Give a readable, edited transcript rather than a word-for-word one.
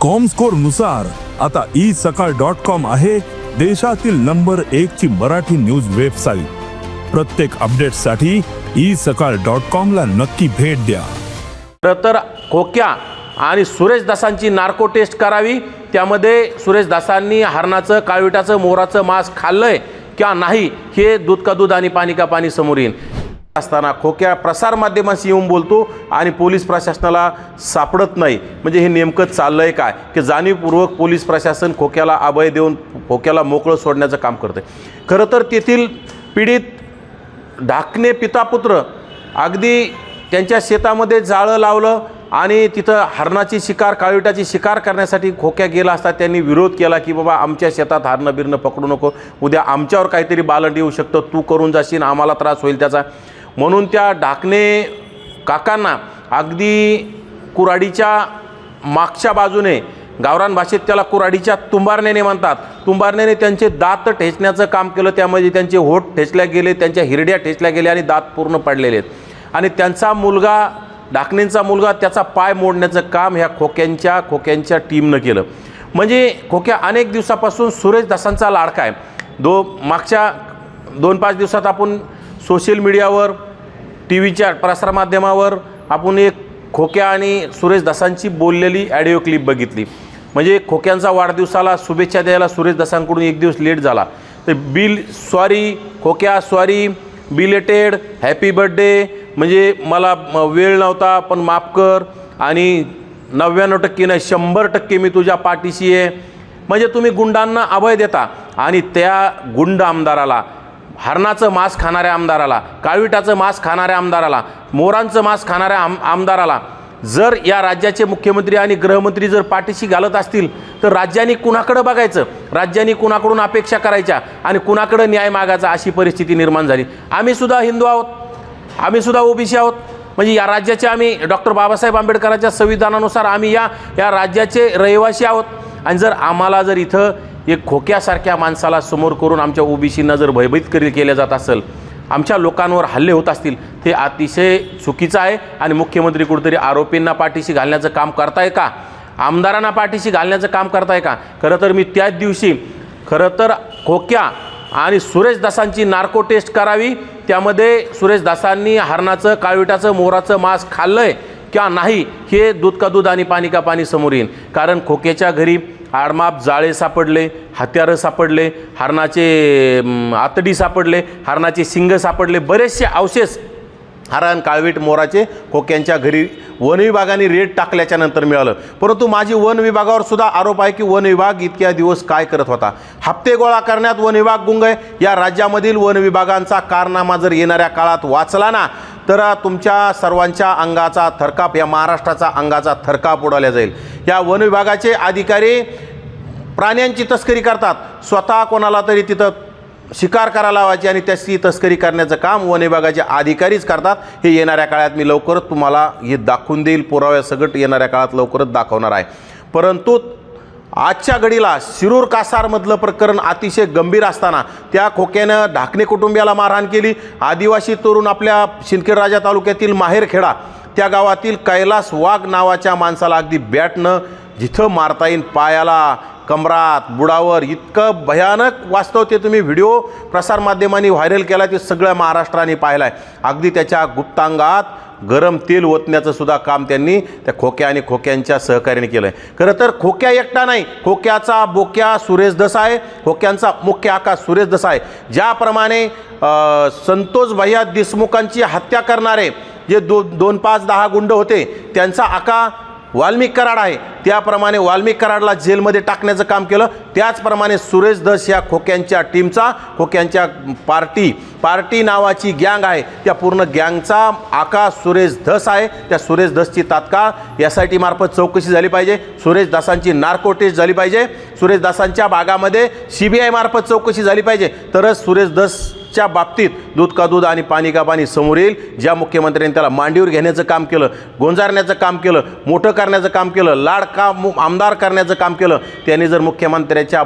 Comscore नुसार आता isakal.com आहे देशातील नंबर 1 ची मराठी न्यूज वेबसाईट। प्रत्येक अपडेटसाठी isakal.com ला नक्की भेट द्या। तर खोक्या आणि सुरेश दासांची नार्को टेस्ट करावी, त्यामध्ये सुरेश दासांनी हरणाचं, काळविटाचं, मोराचं मांस खाल्लंय किंवा नाही हे दूध का दूध आणि पाणी का पाणी समोर येईल। असताना खोक्या प्रसार माध्यमांशी येऊन बोलतो आणि पोलीस प्रशासनाला सापडत नाही, म्हणजे हे नेमकं चाललंय काय की जाणीवपूर्वक पोलीस प्रशासन खोक्याला अभय देऊन खोक्याला मोकळं सोडण्याचं काम करते। खरं तर तेथील पीडित ढाकणे पितापुत्र अगदी त्यांच्या शेतामध्ये जाळं लावलं आणि तिथं हरणाची शिकार, काळविटाची शिकार करण्यासाठी खोक्या गेला असता त्यांनी विरोध केला की बाबा आमच्या शेतात हरणं बिरणं पकडू नको, उद्या आमच्यावर काहीतरी बालंड येऊ शकतं, तू करून जाशील, आम्हाला त्रास होईल त्याचा। म्हणून त्या ढाकणे काकांना अगदी कुऱ्हाडीच्या मागच्या बाजूने, गावरान भाषेत त्याला कुऱ्हाडीच्या तुंबारण्याने म्हणतात, तुंबारण्याने त्यांचे दात ठेचण्याचं काम केलं। त्यामध्ये त्यांचे होठ ठेचल्या गेले, त्यांच्या हिरड्या ठेचल्या गेल्या आणि दात पूर्ण पडलेले आहेत। आणि त्यांचा मुलगा, ढाकणेंचा मुलगा, त्याचा पाय मोडण्याचं काम ह्या खोक्यांच्या टीमनं केलं। म्हणजे खोक्या अनेक दिवसापासून सुरेश दासांचा लाडका आहे। मागच्या 2-5 दिवसात आपण सोशल मीडियावर, टीव्हीच्या प्रसारमाध्यमावर आपण एक खोक्या आणि सुरेश दासांची बोललेली ऑडिओ क्लिप बघितली। म्हणजे खोक्यांचा वाढदिवसाला शुभेच्छा द्यायला सुरेश दासांकडून एक दिवस लेट झाला, तर sorry खोक्या, sorry, belated, happy birthday, म्हणजे मला वेळ नव्हता पण माफ कर, आणि 99% नाही 100% मी तुझ्या पाठीशी आहे। म्हणजे तुम्ही गुंडांना अभय देता आणि त्या गुंड आमदाराला, हरणाचं मांस खाणाऱ्या आमदाराला, काळविटाचं मांस खाणाऱ्या आमदाराला, मोरांचं मांस खाणाऱ्या आमदाराला जर या राज्याचे मुख्यमंत्री आणि गृहमंत्री जर पाठीशी घालत असतील तर राज्याने कुणाकडे बघायचं, राज्याने कुणाकडून अपेक्षा करायच्या आणि कुणाकडे न्याय मागायचा, अशी परिस्थिती निर्माण झाली। आम्ही सुद्धा हिंदू आहोत, आम्ही सुद्धा ओबीसी आहोत, म्हणजे या राज्याचे आम्ही डॉक्टर बाबासाहेब आंबेडकरांच्या संविधानानुसार आम्ही या राज्याचे रहिवासी आहोत। आणि जर आम्हाला जर इथं एक खोक्यासारख्या माणसाला समोर करून आमच्या ओबीसींना जर भयभीत केल्या जात असेल, आमच्या लोकांवर हल्ले होत असतील, ते अतिशय चुकीचं आहे। आणि मुख्यमंत्री कुठेतरी आरोपींना पाठीशी घालण्याचं काम करताय का, आमदारांना पाठीशी घालण्याचं काम करताय का? खरं तर मी त्याच दिवशी खोक्या आणि सुरेश दासांची नार्को टेस्ट करावी, त्यामध्ये सुरेश दासांनी हरणाचं, काळविटाचं, मोराचं मांस खाल्लंय किंवा नाही हे दूध का दूध आणि पाणी का पाणी समोर येईल। कारण खोक्याच्या घरी आडमाप जाळे सापडले, हत्यारं सापडले, हरणाचे आतडी सापडले, हरणाचे शिंग सापडले, बरेचसे अवशेष हरण, काळवीट, मोराचे खोक्यांच्या घरी वन विभागाने रेड टाकल्याच्या नंतर मिळालं। परंतु माझी वन विभागावर सुद्धा आरोप आहे की वन विभाग इतक्या दिवस काय करत होता, हप्ते गोळा करण्यात वन विभाग गुंग आहे। या राज्यामधील वन विभागांचा कारनामा जर येणाऱ्या काळात वाचला ना, तर तुमच्या सर्वांच्या अंगाचा थरकाप, या महाराष्ट्राचा अंगाचा थरकाप उडाला जाईल। या वन विभागाचे अधिकारी प्राण्यांची तस्करी करतात, स्वतः कोणाला तरी तिथं शिकार करायला लावायची आणि त्याची तस्करी करण्याचं काम वन विभागाचे अधिकारीच करतात। हे येणाऱ्या काळात मी लवकरच तुम्हाला हे दाखवून देईल, पुराव्यासकट येणाऱ्या काळात लवकरच दाखवणार आहे। परंतु आजच्या घडीला शिरूर कासारमधलं प्रकरण अतिशय गंभीर असताना त्या खोक्यानं ढाकणे कुटुंबियाला मारहाण केली। आदिवासी तरुण आपल्या शिंदखेडराजा तालुक्यातील माहेरखेडा त्या गावातील कैलास वाघ नावाच्या माणसाला अगदी बॅटनं जिथं मारता येईल, पायाला, कमरात, बुडावर, इतकं भयानक वास्तव ते तुम्ही व्हिडिओ प्रसारमाध्यमांनी व्हायरल केला, ते सगळ्या महाराष्ट्राने पाहिलं आहे। अगदी त्याच्या गुप्तांगात गरम तेल ओतण्याचं सुद्धा काम त्यांनी त्या खोक्या आणि खोक्यांच्या सहकार्याने केलं आहे। खरं तर खोक्या एकटा नाही, खोक्याचा बोक्या सुरेश दसा आहे, खोक्यांचा मुख्य आका सुरेश दसा आहे। ज्याप्रमाणे संतोष भैया देशमुखांची हत्या करणारे जे 2-5-10 गुंड होते, त्यांचा आका वाल्मिक कराड आहे, त्याप्रमाणे वाल्मिक कराडला जेलमध्ये टाकण्याचं काम केलं। त्याचप्रमाणे सुरेश धस या खोक्यांच्या टीमचा, खोक्यांच्या पार्टी नावाची गँग आहे, त्या पूर्ण गँगचा आका सुरेश धस आहे। त्या सुरेश धसची तात्काळ SIT मार्फत चौकशी झाली पाहिजे, सुरेश दासांची नार्को टेस्ट झाली पाहिजे, सुरेश दासांच्या भागामध्ये CBI मार्फत चौकशी झाली पाहिजे, तरच सुरेश धसच्या बाबतीत दूध का दूध आणि पाणी का पाणी समोर येईल। ज्या मुख्यमंत्र्यांनी त्याला मांडीवर घेण्याचं काम केलं, गोंजारण्याचं काम केलं, मोठं करण्याचं काम केलं, लाडका आमदार करण्याचं काम केलं, त्यांनी जर मुख्यमंत्र्याच्या